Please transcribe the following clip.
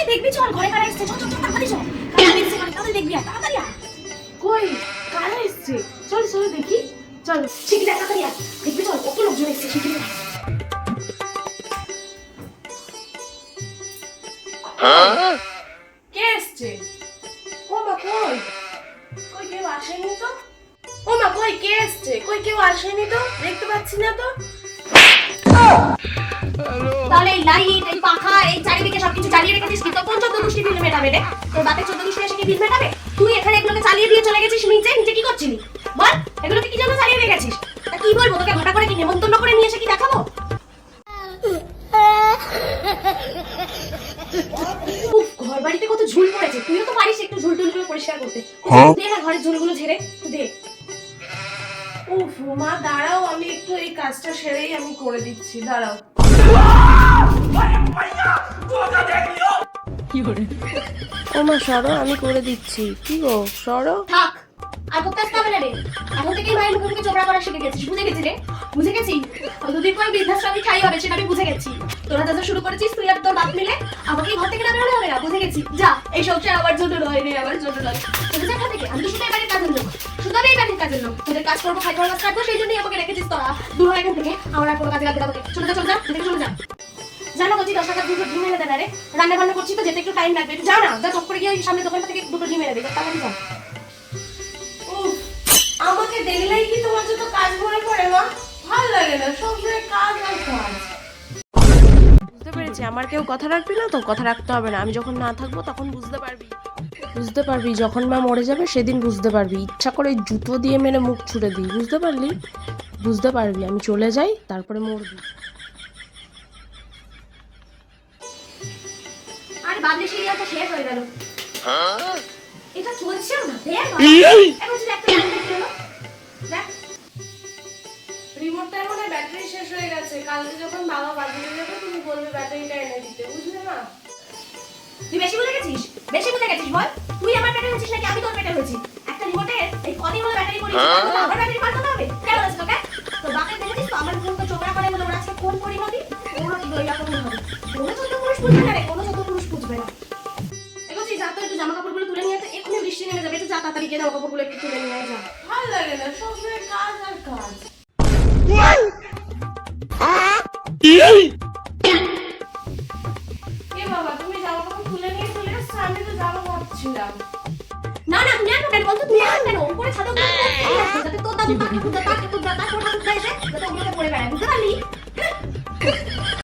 দেখবি, চল ঘরে কারা এসেছে, চল চল চল তাড়াতাড়ি চল। কারা এসেছে মানে তাড়াতাড়ি দেখবি, আর তাড়াতাড়ি আয়। কই কারা এসছে? চল চল দেখি, চল। শিগগির আয়, তাড়াতাড়ি আয়। দেখবি চল কত লোকজন এসেছে, শিগগির আয়। কে এসছে? ও মা কই? কই কেউ আসেনি তো? ও মা কই কে এসছে? কই কেউ আসেনি তো, দেখতে পাচ্ছি না তো। তাহলে এই লাইট, এই পাখা, এই চারিদিকে সবকিছু চালিয়ে রেখেছিস কি? তো কোন 14 দুষ্টি বিল মেটাবে রে? তোর বাপের 14 দুষ্টি এসে কি বিল মেটাবে? তুই এখানে এগুলোকে চালিয়ে দিয়ে চলে গেছিস নিচে, নিচে কি করছিলি বল? এগুলোকে কি জন্য চালিয়ে রেখেছিস? তা কি বলবো তোকে, ঘটা করে কি নেমন্তন্ন করে নিয়ে এসে কি দেখাবো? উফ, ঘর বাড়িতে কত ঝুল পড়েছে, তুইও তো পারিস একটু ঝুল টুল করে পরিষ্কার করতে। দে না ঘরের ঝুলগুলো ঝেড়ে দে। উফ মা দাঁড়াও, আমি একটু এই কাজটা সেরেই আমি করে দিচ্ছি, দাঁড়াও। ও মা সরো, আমি করে দিচ্ছি। কি গো সরো। থাক, আর করতে আসতে হবে না রে। এখন থেকেই মায়ের মুখে মুখে চোপড়া করা শিখে গেছিস, বুঝে গেছি রে, বুঝে গেছি। দুদিন পর বৃদ্ধাশ্রমে খাই হবে, সেটা আমি বুঝে গেছি। তোরা যা শুরু করেছিস তুই আর তোর বাপ মিলে, আমাকে ঘর থেকে না বেরোলে হবে না, বুঝে গেছি। যা, এই সংসার আমার জন্য নয় রে, আমার জন্য নয়। চলে যা এখান থেকে, আমি তো শুধু এই বাড়ির কাজের লোক, শুধু আমি এই বাড়ির কাজের লোক। তোদের কাজ করবো, খাই খাওয়ার কাজ কাটবো, সেই জন্যই আমাকে রেখেছিস তোরা। দূর হয় এখান থেকে, আমার আর কোনো কাজে লাগবে না তোকে। চলে যা, চলে যা, এখান থেকে চলে যা। জানো বলছি 10 টাকা দুটো ডিম এনে দেন রে, রান্না বান্না করছি তো, যেতে একটু টাইম লাগবে। একটু যা না, যা চট করে গিয়ে ওই সামনে দোকানটা থেকে দুটো ডিম এনে দে, তাড়াতাড়ি যা। উফ, আমাকে দেখলেই কি তোমার যত কাজ মনে পড়ে মা? ভালো লাগে না, সবসময় কাজ আর কাজ। বুঝতে পেরেছি, আমার কেউ কথা রাখবি না তো, কথা রাখতে হবে না। আমি যখন না থাকবো তখন বুঝতে পারবি, বুঝতে পারবি যখন মা মরে যাবে সেদিন বুঝতে পারবি। ইচ্ছা করে জুতো দিয়ে মেরে মুখ ছুড়ে দিই, বুঝতে পারলি? বুঝতে পারবি, আমি চলে যাই তারপরে মরবি। আরে বাবলি সিরিয়ালটা শেষ হয়ে গেল, এটা চলছেও না। দেখ এখন যদি একটা লাইন দেখতে হলো, দেখ রিমোটটার মনে হয় ব্যাটারি শেষ হয়ে গেছে। কালকে যখন বাবা বাজারে যাবে তুমি বলবে ব্যাটারিটা এনে দিতে, বুঝলে না? তুই বেশি বুঝে গেছিস, বেশি বুঝে গেছিস বল। তুই আমার পেটে হয়েছিস নাকি আমি তোর পেটে হয়েছি? একটা রিমোটের এই কদিন হলো ব্যাটারি পড়িয়েছিস, আমার ব্যাটারি পাল্টাতে হবে? কেন বলেছিস তোকে? তোর বাপের দেখেছিস তো আমার মুখে চোখরা করে বলে ওরা আজকে কোন পরিণতি, ওরা কি দইয়া কোন হবে? কোনো চোদ্দ পুরুষ বুঝবে না রে, কোনো চোদ্দ পুরুষ বুঝবে না। এগোছিস, যা তো একটু জামা কাপড়গুলো তুলে নিয়ে তো, এক্ষুনি বৃষ্টি নেমে যাবে, একটু যা তাড়াতাড়ি গিয়ে জামা কাপড়গুলো একটু তুলে নিয়ে যা। ভালো লাগে না, সবসময় কাজ আর কাজ। এ বাবা, তুমি জামা কাপড় তুলে নিয়ে চলে এসছো, আমি তো জামা ভাবছিলাম। না না, তুমি এখন কেন বলতো, তুমি এখন কেন উপরে ছাদে উঠে যাতে তোর দাদু কাকে খুঁজে তাকে খুঁজে তার ছোট ছোট এসে যাতে ওগুলোকে পরে বেড়ায়, বুঝতে পারলি?